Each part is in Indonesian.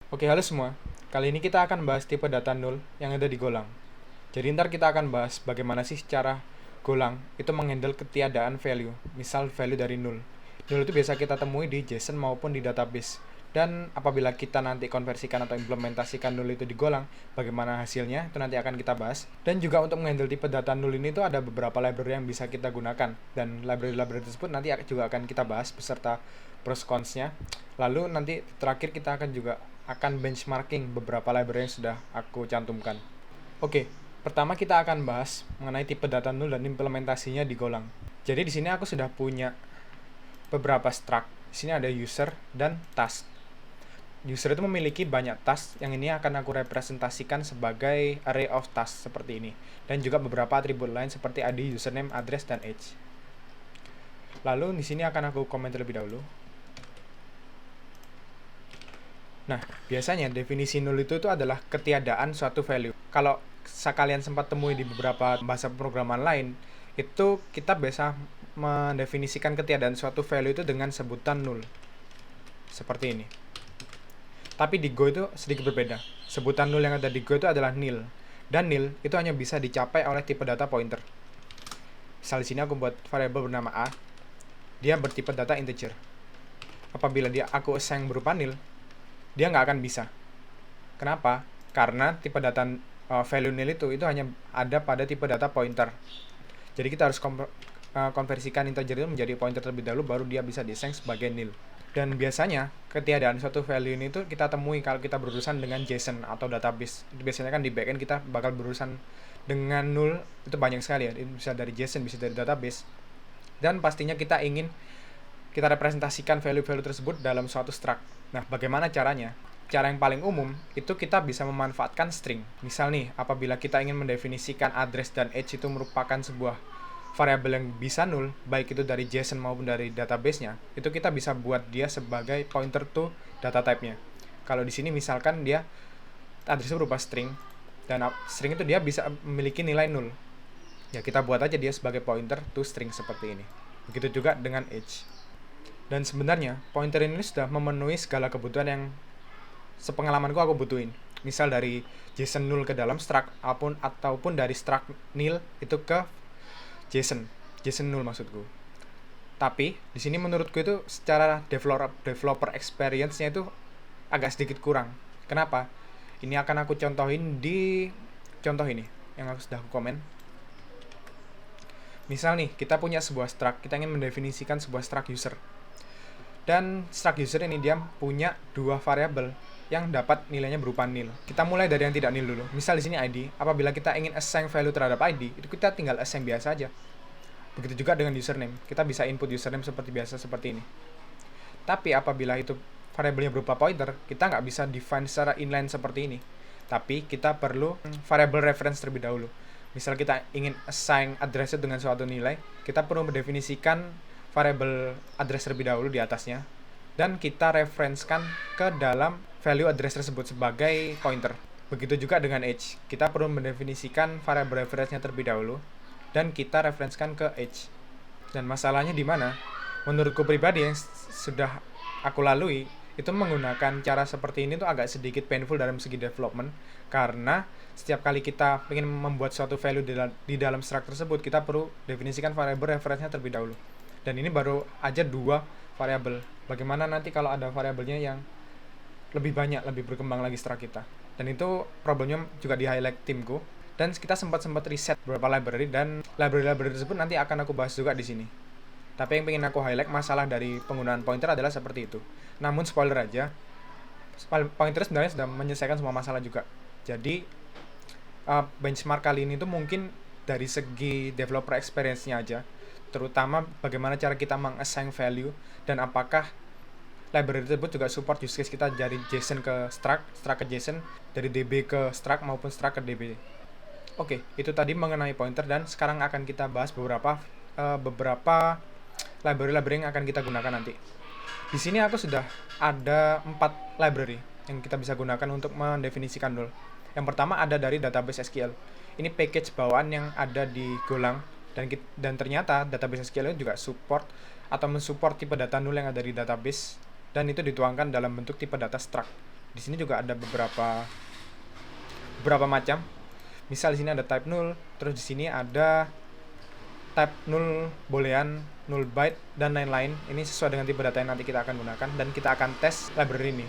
Oke, halo semua. Kali ini kita akan bahas tipe data null yang ada di Golang. Jadi ntar kita akan bahas bagaimana sih cara Golang itu menghandle ketiadaan value, misal value dari null. Null itu biasa kita temui di JSON maupun di database. Dan apabila kita nanti konversikan atau implementasikan null itu di Golang, bagaimana hasilnya itu nanti akan kita bahas. Dan juga untuk menghandle tipe data null ini itu ada beberapa library yang bisa kita gunakan. Dan library-library tersebut nanti juga akan kita bahas beserta pros cons-nya. Lalu nanti terakhir kita akan benchmarking beberapa library yang sudah aku cantumkan. Oke, pertama kita akan bahas mengenai tipe data null dan implementasinya di Golang. Jadi di sini aku sudah punya beberapa struct. Di sini ada user dan task. User itu memiliki banyak task yang ini akan aku representasikan sebagai array of task seperti ini. Dan juga beberapa atribut lain seperti ID, username, address, dan age. Lalu di sini akan aku komen terlebih dahulu. Nah, biasanya definisi null itu adalah ketiadaan suatu value. Kalau kalian sempat temui di beberapa bahasa pemrograman lain, itu kita biasa mendefinisikan ketiadaan suatu value itu dengan sebutan null. Seperti ini. Tapi di Go itu sedikit berbeda. Sebutan null yang ada di Go itu adalah nil. Dan nil itu hanya bisa dicapai oleh tipe data pointer. Misal di sini aku buat variabel bernama A. Dia bertipe data integer. Apabila aku assign berupa nil, dia nggak akan bisa. Kenapa? Karena tipe data value nil itu hanya ada pada tipe data pointer. Jadi kita harus konversikan integer itu menjadi pointer terlebih dahulu, baru dia bisa diassign sebagai nil. Dan biasanya ketiadaan suatu value ini itu kita temui kalau kita berurusan dengan JSON atau database. Biasanya kan di backend kita bakal berurusan dengan null, itu banyak sekali ya. Bisa dari JSON, bisa dari database. Dan pastinya kita ingin kita representasikan value-value tersebut dalam suatu struct. Nah, bagaimana caranya? Cara yang paling umum, itu kita bisa memanfaatkan string. Misal nih, apabila kita ingin mendefinisikan address dan age itu merupakan sebuah variabel yang bisa null, baik itu dari JSON maupun dari database-nya, itu kita bisa buat dia sebagai pointer to data type-nya. Kalau di sini misalkan dia address berupa string, dan string itu dia bisa memiliki nilai null. Ya, kita buat aja dia sebagai pointer to string seperti ini. Begitu juga dengan age. Dan sebenarnya, pointer ini sudah memenuhi segala kebutuhan yang sepengalamanku aku butuhin. Misal dari JSON null ke dalam struct, ataupun dari struct nil itu ke JSON null maksudku. Tapi, di sini menurutku itu secara developer experience-nya itu agak sedikit kurang. Kenapa? Ini akan aku contohin di contoh ini, yang sudah aku komen. Misal nih, kita punya sebuah struct, kita ingin mendefinisikan sebuah struct user. Dan struct user ini dia punya dua variabel yang dapat nilainya berupa nil. Kita mulai dari yang tidak nil dulu. Misal di sini ID, apabila kita ingin assign value terhadap ID, itu kita tinggal assign biasa aja. Begitu juga dengan username. Kita bisa input username seperti biasa seperti ini. Tapi apabila itu variabelnya berupa pointer, kita nggak bisa define secara inline seperti ini. Tapi kita perlu variable reference terlebih dahulu. Misal kita ingin assign address dengan suatu nilai, kita perlu mendefinisikan variable address terlebih dahulu di atasnya, dan kita referenskan ke dalam value address tersebut sebagai pointer. Begitu juga dengan age, kita perlu mendefinisikan variable reference-nya terlebih dahulu, dan kita referenskan ke age. Dan masalahnya di mana? Menurutku pribadi yang sudah aku lalui, itu menggunakan cara seperti ini tuh agak sedikit painful dalam segi development, karena setiap kali kita ingin membuat suatu value di dalam struct tersebut, kita perlu definisikan variable reference-nya terlebih dahulu. Dan ini baru aja dua variabel. Bagaimana nanti kalau ada variabelnya yang lebih banyak, lebih berkembang lagi struct kita. Dan itu problemnya juga di highlight timku. Dan kita sempat reset beberapa library, dan library tersebut nanti akan aku bahas juga di sini. Tapi yang pengen aku highlight masalah dari penggunaan pointer adalah seperti itu. Namun spoiler aja, pointer sebenarnya sudah menyelesaikan semua masalah juga. Jadi benchmark kali ini tuh mungkin dari segi developer experience-nya aja, terutama bagaimana cara kita meng-assign value, dan apakah library tersebut juga support use case kita dari JSON ke struct ke JSON, dari DB ke struct maupun struct ke DB. Oke, itu tadi mengenai pointer, dan sekarang akan kita bahas beberapa library yang akan kita gunakan nanti. Di sini aku sudah ada 4 library yang kita bisa gunakan untuk mendefinisikan null. Yang pertama ada dari database SQL. Ini package bawaan yang ada di Golang, dan ternyata database SQL juga support atau mensupport tipe data null yang ada di database, dan itu dituangkan dalam bentuk tipe data struct. Di sini juga ada beberapa macam. Misal di sini ada type null, terus di sini ada type null boolean, null byte, dan lain-lain. Ini sesuai dengan tipe data yang nanti kita akan gunakan, dan kita akan tes library ini.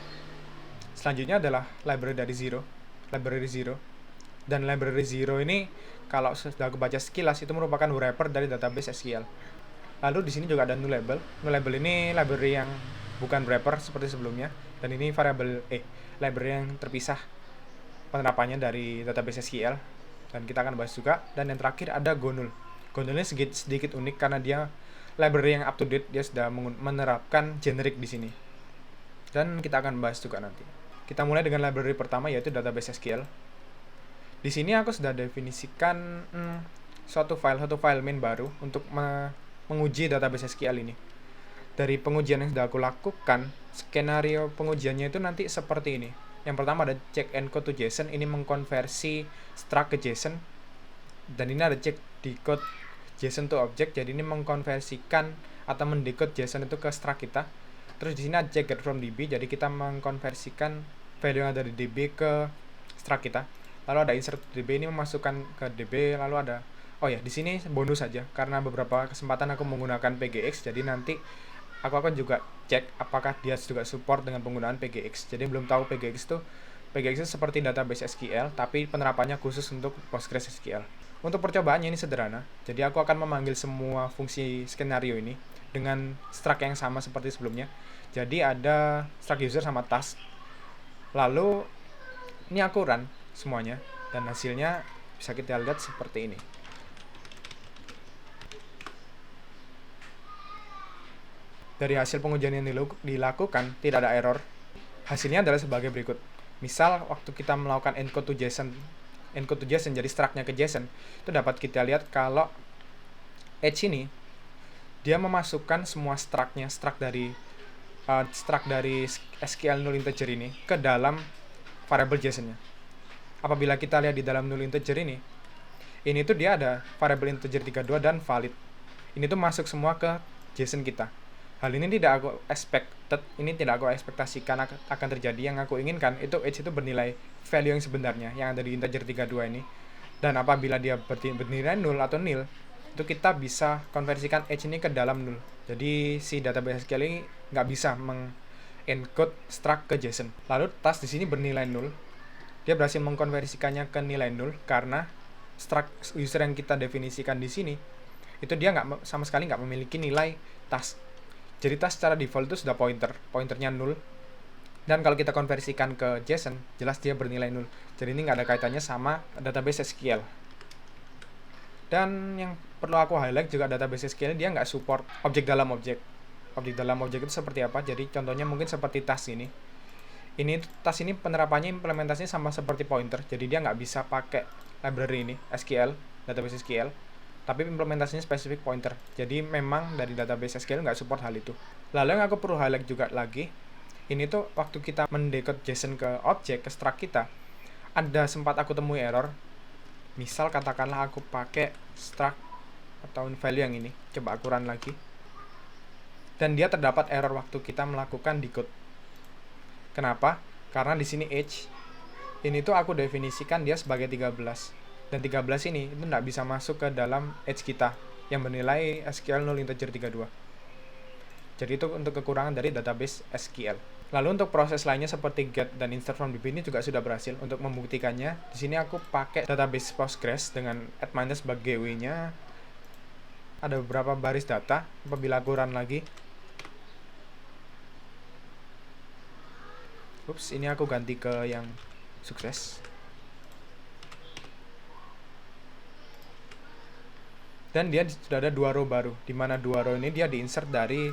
Selanjutnya adalah library dari zero. Dan library zero ini, kalau sudah aku baca sekilas, itu merupakan wrapper dari database SQL. Lalu di sini juga ada null label. Null label ini library yang bukan wrapper seperti sebelumnya, dan ini library yang terpisah penerapannya dari database SQL, dan kita akan bahas juga. Dan yang terakhir ada GoNull. GoNull ini sedikit unik karena dia library yang up to date, dia sudah menerapkan generic di sini, dan kita akan bahas juga nanti. Kita mulai dengan library pertama, yaitu database SQL. Di sini aku sudah definisikan satu file main baru untuk menguji database SQL ini. Dari pengujian yang sudah aku lakukan, skenario pengujiannya itu nanti seperti ini. Yang pertama ada check encode to JSON, ini mengkonversi struct ke JSON. Dan ini ada check decode JSON to object, jadi ini mengkonversikan atau mendecode JSON itu ke struct kita. Terus di sini ada check get from DB, jadi kita mengkonversikan value yang ada di DB ke struct kita. Lalu ada insert DB, ini memasukkan ke DB. Lalu ada di sini bonus saja karena beberapa kesempatan aku menggunakan PGX, jadi nanti aku akan juga cek apakah dia juga support dengan penggunaan PGX. Jadi belum tahu PGX itu seperti database SQL, tapi penerapannya khusus untuk PostgreSQL. Untuk percobaannya ini sederhana. Jadi aku akan memanggil semua fungsi skenario ini dengan struct yang sama seperti sebelumnya. Jadi ada struct user sama task. Lalu ini aku run semuanya, dan hasilnya bisa kita lihat seperti ini. Dari hasil pengujian yang dilakukan, tidak ada error. Hasilnya adalah sebagai berikut. Misal, waktu kita melakukan encode to JSON, jadi struct-nya ke JSON, itu dapat kita lihat kalau Edge ini, dia memasukkan semua struct dari SQL null integer ini ke dalam variable JSON-nya. Apabila kita lihat di dalam null integer ini tuh dia ada variable integer 32 dan valid. Ini tuh masuk semua ke JSON kita. Hal ini tidak aku ekspektasikan akan terjadi. Yang aku inginkan itu Edge itu bernilai value yang sebenarnya yang ada di integer 32 ini. Dan apabila dia bernilai null atau nil, itu kita bisa konversikan Edge ini ke dalam null. Jadi si database SQL ini nggak bisa mengencode struct ke JSON. Lalu task di sini bernilai null. Dia berhasil mengkonversikannya ke nilai null karena struct user yang kita definisikan di sini itu dia sama sekali nggak memiliki nilai task. Jadi task secara default itu sudah pointernya null, dan kalau kita konversikan ke JSON jelas dia bernilai null. Jadi ini nggak ada kaitannya sama database SQL. Dan yang perlu aku highlight juga, database SQL dia nggak support objek dalam objek. Objek dalam objek itu seperti apa? Jadi contohnya mungkin seperti task ini. Task ini penerapannya implementasinya sama seperti pointer. Jadi dia nggak bisa pakai library ini SQL, database SQL, tapi implementasinya spesifik pointer. Jadi memang dari database SQL nggak support hal itu. Lalu yang aku perlu highlight juga lagi, ini tuh waktu kita mendecode JSON ke objek, ke struct kita, ada sempat aku temui error. Misal katakanlah aku pakai struct atau value yang ini, coba aku run lagi, dan dia terdapat error waktu kita melakukan decode. Kenapa? Karena di sini Edge ini tuh aku definisikan dia sebagai 13. Dan 13 ini itu nggak bisa masuk ke dalam Edge kita yang bernilai SQL null integer 32. Jadi itu untuk kekurangan dari database SQL. Lalu untuk proses lainnya seperti get dan insert from DB ini juga sudah berhasil. Untuk membuktikannya, di sini aku pakai database Postgres dengan add minus sebagai GUI-nya. Ada beberapa baris data. Apabila aku run lagi, ini aku ganti ke yang sukses. Dan dia sudah ada 2 row baru, di mana 2 row ini dia diinsert dari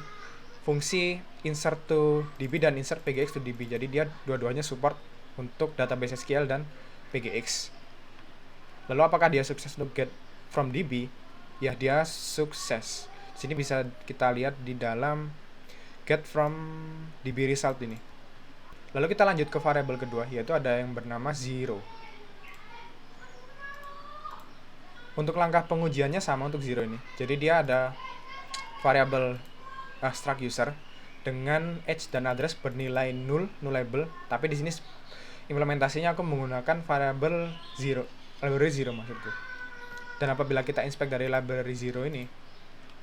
fungsi insert to DB dan insert PGX to DB. Jadi dia dua-duanya support untuk database SQL dan PGX. Lalu apakah dia sukses untuk get from DB? Ya, dia sukses. Di sini bisa kita lihat di dalam get from DB result ini. Lalu kita lanjut ke variabel kedua, yaitu ada yang bernama zero. Untuk langkah pengujiannya sama untuk zero ini. Jadi dia ada variabel struct user, dengan age dan address bernilai nullable, tapi di sini implementasinya aku menggunakan variable zero, library zero maksudku. Dan apabila kita inspect dari library zero ini,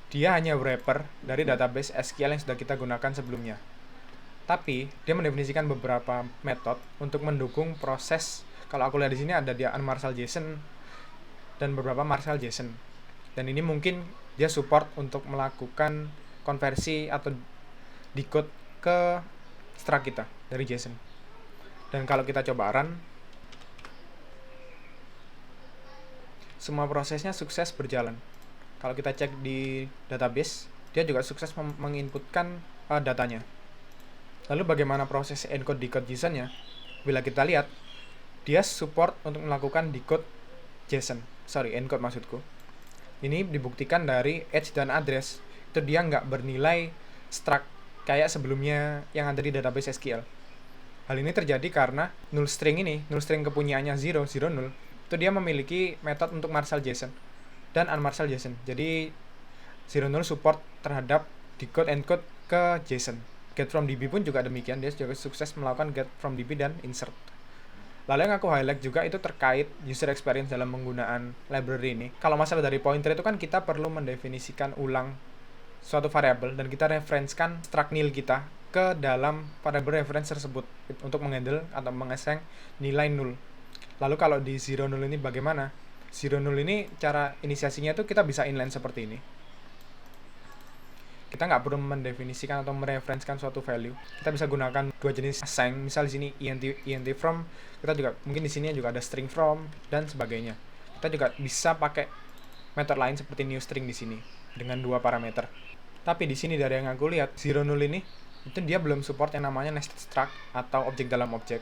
dia hanya wrapper dari database SQL yang sudah kita gunakan sebelumnya. Tapi dia mendefinisikan beberapa metode untuk mendukung proses. Kalau aku lihat di sini ada dia unmarshal JSON dan beberapa marshal JSON. Dan ini mungkin dia support untuk melakukan konversi atau decode ke struct kita dari JSON. Dan kalau kita coba run, semua prosesnya sukses berjalan. Kalau kita cek di database, dia juga sukses menginputkan datanya. Lalu bagaimana proses encode decode JSON-nya? Bila kita lihat, dia support untuk melakukan decode JSON. Encode maksudku. Ini dibuktikan dari age dan address. Itu dia nggak bernilai struct kayak sebelumnya yang ada di database SQL. Hal ini terjadi karena null string kepunyaannya 0, 0, null, itu dia memiliki metode untuk marshal JSON dan unmarshal JSON. Jadi 0, null support terhadap decode encode ke JSON. Get from DB pun juga demikian, dia juga sukses melakukan get from DB dan insert. Lalu yang aku highlight juga itu terkait user experience dalam penggunaan library ini. Kalau masalah dari pointer itu kan kita perlu mendefinisikan ulang suatu variable dan kita referenskan struct nil kita ke dalam variable reference tersebut untuk menghandle atau mengassign nilai null. Lalu kalau di 0, null ini bagaimana? 0, null ini cara inisiasinya itu kita bisa inline seperti ini. Kita nggak perlu mendefinisikan atau mereferenskan suatu value. Kita bisa gunakan dua jenis assign. Misal di sini int from, kita juga mungkin di sini juga ada string from dan sebagainya. Kita juga bisa pakai metode lain seperti new string di sini dengan dua parameter. Tapi di sini dari yang aku lihat 0, null ini itu dia belum support yang namanya nested struct atau objek dalam objek.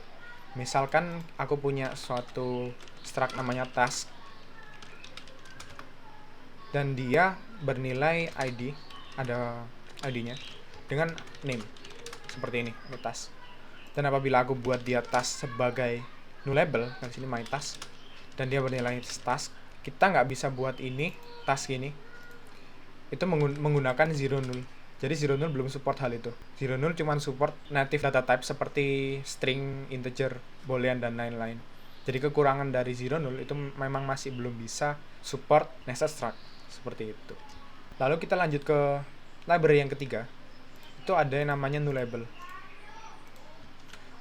Misalkan aku punya suatu struct namanya task dan dia bernilai ID, ada ID-nya dengan name seperti ini task. Dan apabila aku buat dia task sebagai nullable, di sini my task, dan dia bernilai task, kita nggak bisa buat ini task ini itu menggunakan 0, null. Jadi 0, null belum support hal itu. 0, null cuma support native data type seperti string, integer, boolean, dan lain-lain. Jadi kekurangan dari 0, null itu memang masih belum bisa support nested struct seperti itu. Lalu kita lanjut ke library yang ketiga. Itu ada yang namanya nullable.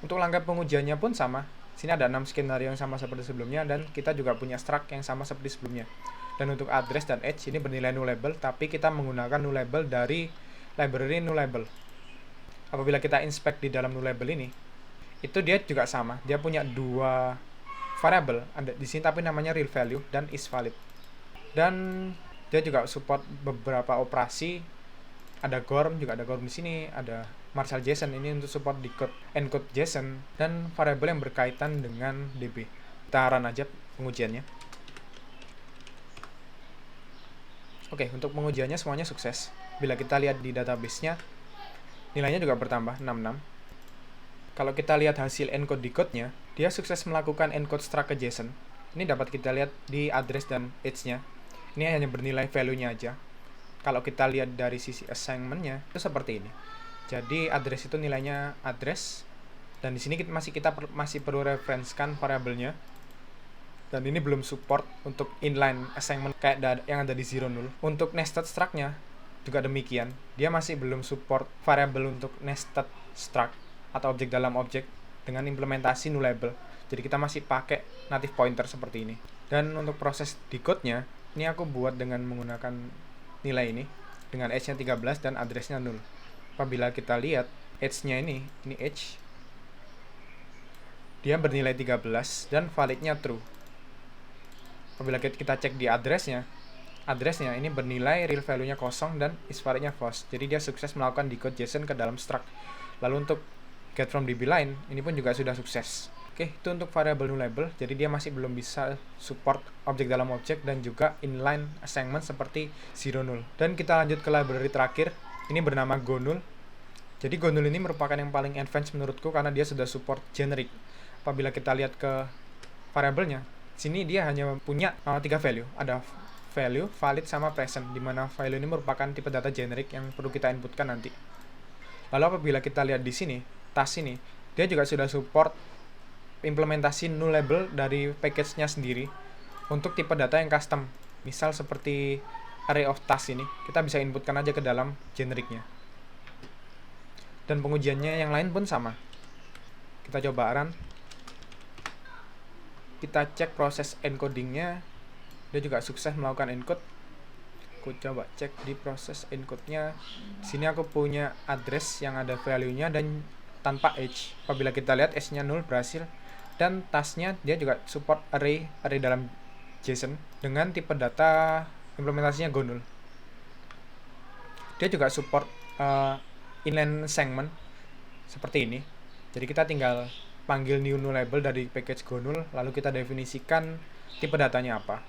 Untuk langkah pengujiannya pun sama. Sini ada 6 skenario yang sama seperti sebelumnya dan kita juga punya struct yang sama seperti sebelumnya. Dan untuk address dan age ini bernilai nullable, tapi kita menggunakan nullable dari library nullable. Apabila kita inspect di dalam nullable ini, itu dia juga sama. Dia punya dua variable, ada di sini tapi namanya real value dan is valid. Dan dia juga support beberapa operasi. Ada GORM, juga ada GORM di sini, ada marshal JSON ini untuk support decode encode JSON dan variabel yang berkaitan dengan DB. Kita run aja pengujiannya. Oke, untuk pengujiannya semuanya sukses. Bila kita lihat di database-nya, nilainya juga bertambah 66. Kalau kita lihat hasil encode decode-nya, dia sukses melakukan encode struct ke JSON. Ini dapat kita lihat di address dan age-nya. Ini hanya bernilai value-nya aja. Kalau kita lihat dari sisi assignment-nya, itu seperti ini. Jadi address itu nilainya address, dan di sini kita masih perlu referenskan variabelnya. Dan ini belum support untuk inline assignment kayak yang ada di 0, null. Untuk nested struct-nya juga demikian. Dia masih belum support variable untuk nested struct atau objek dalam objek dengan implementasi nullable. Jadi kita masih pakai native pointer seperti ini. Dan untuk proses decode-nya, ini aku buat dengan menggunakan nilai ini dengan age-nya 13 dan address-nya 0. Apabila kita lihat age-nya ini age, dia bernilai 13 dan validnya true. Apabila kita cek di address-nya ini bernilai real value-nya kosong dan is valid-nya false. Jadi dia sukses melakukan decode JSON ke dalam struct. Lalu untuk get from DB line ini pun juga sudah sukses. Oke, itu untuk variable nullable. Jadi dia masih belum bisa support objek dalam objek dan juga inline assignment seperti 0, null. Dan kita lanjut ke library terakhir. Ini bernama GoNull. Jadi GoNull ini merupakan yang paling advance menurutku karena dia sudah support generic. Apabila kita lihat ke variabelnya, sini dia hanya punya 3 value. Ada value, valid, sama present, di mana value ini merupakan tipe data generic yang perlu kita inputkan nanti. Lalu apabila kita lihat di sini, task ini, dia juga sudah support implementasi nullable dari package-nya sendiri untuk tipe data yang custom. Misal seperti array of task ini, kita bisa inputkan aja ke dalam generiknya. Dan pengujiannya yang lain pun sama. Kita coba run. Kita cek proses encodingnya, dia juga sukses melakukan encode. Aku coba cek di proses encode-nya. Di sini aku punya address yang ada value-nya dan tanpa age. Apabila kita lihat age-nya 0 berhasil. Dan task-nya dia juga support array dalam JSON dengan tipe data implementasinya Go null. Dia juga support inline segment seperti ini. Jadi kita tinggal panggil new nullable dari package Go null, lalu kita definisikan tipe datanya apa.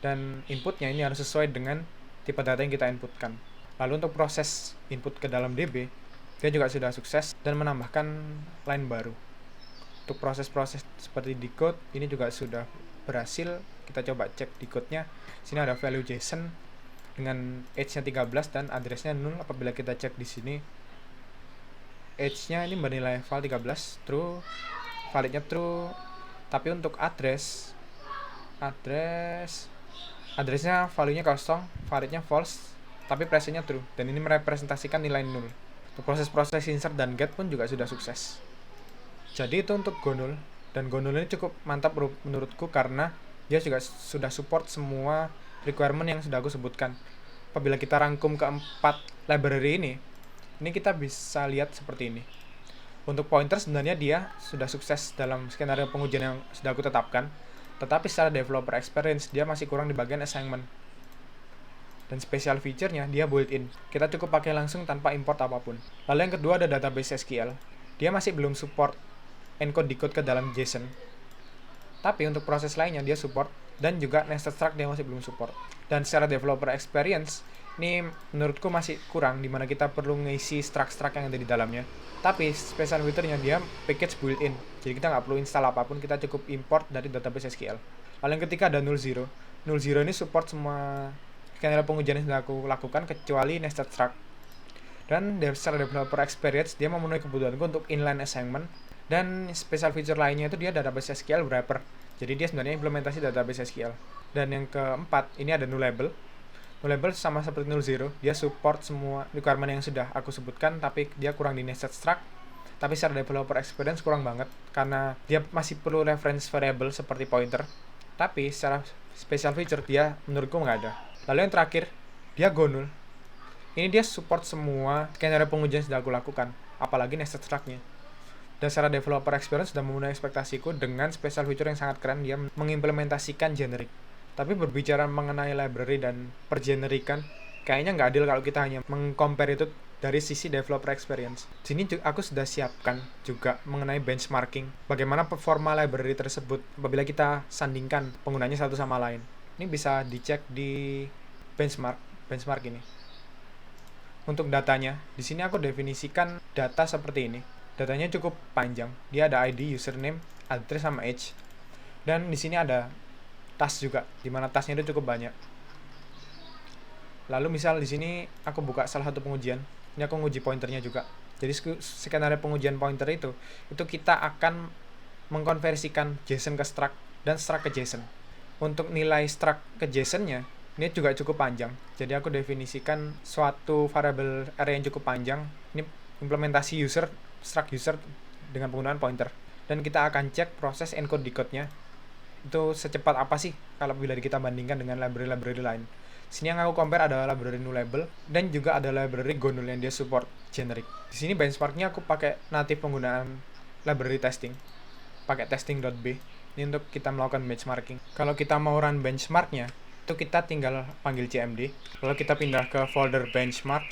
Dan inputnya ini harus sesuai dengan tipe data yang kita inputkan. Lalu untuk proses input ke dalam DB, dia juga sudah sukses dan menambahkan line baru. Untuk proses-proses seperti decode, ini juga sudah berhasil. Kita coba cek decode-nya. Sini ada value JSON dengan age-nya 13 dan address-nya 0. Apabila kita cek di sini, age-nya ini bernilai val 13, true, validnya true. Tapi untuk address-nya value-nya kosong, validnya false, tapi presentnya true. Dan ini merepresentasikan nilai 0. Untuk proses-proses insert dan get pun juga sudah sukses. Jadi itu untuk Go null, dan Go null ini cukup mantap menurutku karena dia juga sudah support semua requirement yang sudah aku sebutkan. Apabila kita rangkum keempat library ini kita bisa lihat seperti ini. Untuk pointer sebenarnya dia sudah sukses dalam skenario pengujian yang sudah aku tetapkan, tetapi secara developer experience dia masih kurang di bagian assignment. Dan special feature-nya dia built-in. Kita cukup pakai langsung tanpa import apapun. Lalu yang kedua ada database SQL. Dia masih belum support encode decode ke dalam JSON. Tapi untuk proses lainnya dia support, dan juga nested struct dia masih belum support. Dan secara developer experience ini menurutku masih kurang, dimana kita perlu ngisi struct yang ada di dalamnya. Tapi special feature-nya dia package built-in. Jadi kita nggak perlu install apapun, kita cukup import dari database SQL. Lalu yang ketiga ada null zero. Null zero ini support semua skenario pengujian yang sudah aku lakukan kecuali nested struct. Dan secara developer experience dia memenuhi kebutuhanku untuk inline assignment. Dan special feature lainnya itu dia database SQL wrapper. Jadi dia sebenarnya implementasi database SQL. Dan yang keempat, ini ada nullable. Nullable sama seperti null zero, dia support semua requirement yang sudah aku sebutkan, tapi dia kurang di nested struct. Tapi secara developer experience kurang banget, karena dia masih perlu reference variable seperti pointer. Tapi secara special feature dia menurutku nggak ada. Lalu yang terakhir, dia Go null. Ini dia support semua skenario pengujian yang sudah aku lakukan, apalagi nested struct-nya. Dan secara developer experience sudah memenuhi ekspektasiku dengan special feature yang sangat keren, dia mengimplementasikan generic. Tapi berbicara mengenai library dan pergenerikan, kayaknya nggak adil kalau kita hanya meng-compare itu dari sisi developer experience. Di sini aku sudah siapkan juga mengenai benchmarking, bagaimana performa library tersebut apabila kita sandingkan penggunanya satu sama lain. Ini bisa dicek di benchmark ini. Untuk datanya, di sini aku definisikan data seperti ini. Datanya cukup panjang. Dia ada ID, username, address sama age. Dan di sini ada task juga, di mana tasknya itu cukup banyak. Lalu misal di sini aku buka salah satu pengujian. Ini aku nguji pointernya juga. Jadi skenario pengujian pointer itu kita akan mengkonversikan JSON ke struct dan struct ke JSON. Untuk nilai struct ke JSON-nya ini juga cukup panjang. Jadi aku definisikan suatu variable array yang cukup panjang. Ini implementasi struct user dengan penggunaan pointer. Dan kita akan cek proses encode decode-nya itu secepat apa sih kalau bila kita bandingkan dengan library lain. Sini yang aku compare adalah library nullable dan juga ada library Go null yang dia support generic. Di sini benchmarknya aku pakai native penggunaan library testing, pakai testing.b. Ini untuk kita melakukan benchmarking. Kalau kita mau run benchmarknya, itu kita tinggal panggil cmd, lalu kita pindah ke folder benchmark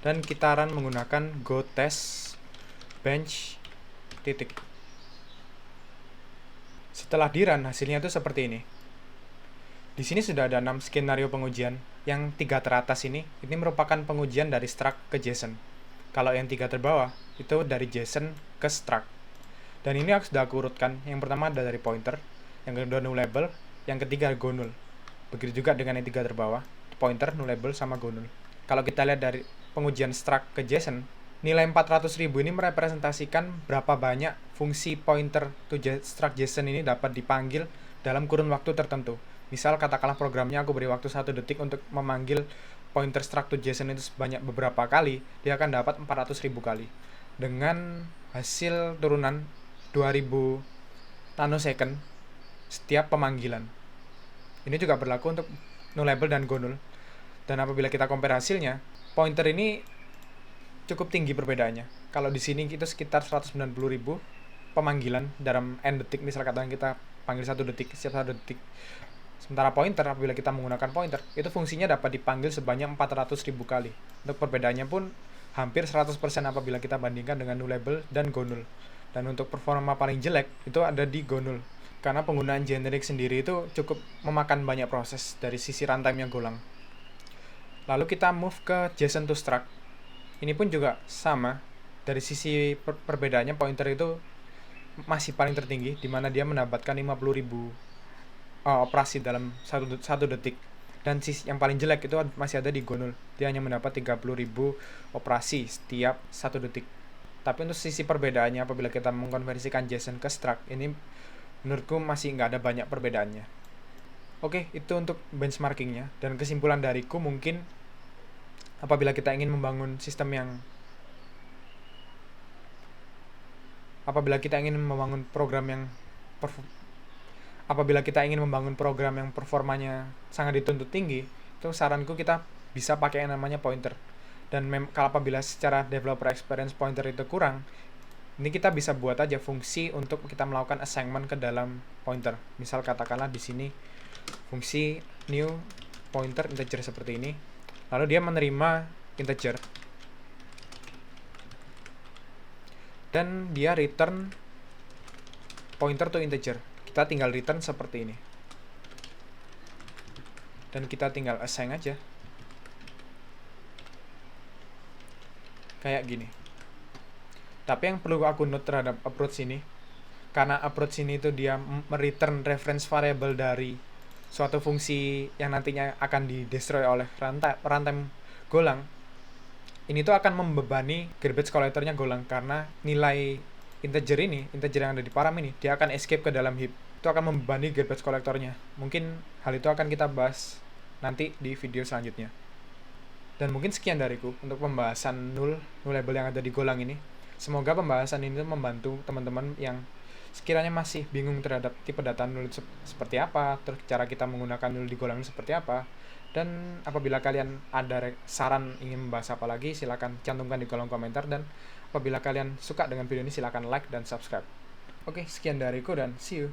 dan kita run menggunakan go test bench titik. Setelah di run, hasilnya itu seperti ini. Di sini sudah ada 6 skenario pengujian. Yang 3 teratas ini merupakan pengujian dari struct ke JSON. Kalau yang 3 terbawah itu dari JSON ke struct. Dan ini sudah aku urutkan. Yang pertama ada dari pointer, yang kedua nullable, yang ketiga Go null. Begitu juga dengan yang 3 terbawah, pointer, nullable sama Go null. Kalau kita lihat dari pengujian struct ke JSON, nilai 400.000 ini merepresentasikan berapa banyak fungsi pointer to struct JSON ini dapat dipanggil dalam kurun waktu tertentu. Misal katakanlah programnya aku beri waktu 1 detik untuk memanggil pointer struct to JSON itu sebanyak beberapa kali, dia akan dapat 400.000 kali. Dengan hasil turunan 2000 nanosecond setiap pemanggilan. Ini juga berlaku untuk nullable dan gonull. Dan apabila kita compare hasilnya, pointer ini cukup tinggi perbedaannya. Kalau di sini itu sekitar 190.000 pemanggilan dalam n detik, misal katakan kita panggil 1 detik, setiap 1 detik. Sementara pointer, apabila kita menggunakan pointer, itu fungsinya dapat dipanggil sebanyak 400.000 kali. Untuk perbedaannya pun hampir 100% apabila kita bandingkan dengan nullable dan gonull. Dan untuk performa paling jelek, itu ada di gonull. Karena penggunaan generik sendiri itu cukup memakan banyak proses dari sisi runtime yang Golang. Lalu kita move ke JSON to struct. Ini pun juga sama. Dari sisi perbedaannya, pointer itu masih paling tertinggi, di mana dia mendapatkan 50.000 operasi dalam satu detik. Dan sisi yang paling jelek itu masih ada di gonull. Dia hanya mendapat 30.000 operasi setiap 1 detik. Tapi untuk sisi perbedaannya, apabila kita mengkonversikan JSON ke struct, ini menurutku masih nggak ada banyak perbedaannya. Oke, itu untuk benchmarkingnya. Dan kesimpulan dariku mungkin apabila kita ingin membangun sistem yang program yang performanya sangat dituntut tinggi, itu saranku kita bisa pakai yang namanya pointer. Dan kalau apabila secara developer experience pointer itu kurang, ini kita bisa buat aja fungsi untuk kita melakukan assignment ke dalam pointer. Misal katakanlah di sini fungsi new pointer integer seperti ini, lalu dia menerima integer dan dia return pointer to integer. Kita tinggal return seperti ini dan kita tinggal assign aja kayak gini. Tapi yang perlu aku note terhadap approach ini, karena approach ini itu dia mereturn reference variable dari suatu fungsi yang nantinya akan di-destroy oleh runtime Golang, ini tuh akan membebani garbage collector-nya Golang, karena nilai integer yang ada di param ini, dia akan escape ke dalam heap. Itu akan membebani garbage collector-nya. Mungkin hal itu akan kita bahas nanti di video selanjutnya. Dan mungkin sekian dariku untuk pembahasan nullable yang ada di Golang ini. Semoga pembahasan ini membantu teman-teman yang sekiranya masih bingung terhadap tipe data null seperti apa, terus cara kita menggunakan null di Golang seperti apa. Dan apabila kalian ada saran ingin membahas apa lagi, silakan cantumkan di kolom komentar. Dan apabila kalian suka dengan video ini, silakan like dan subscribe. Oke, sekian dariku dan see you.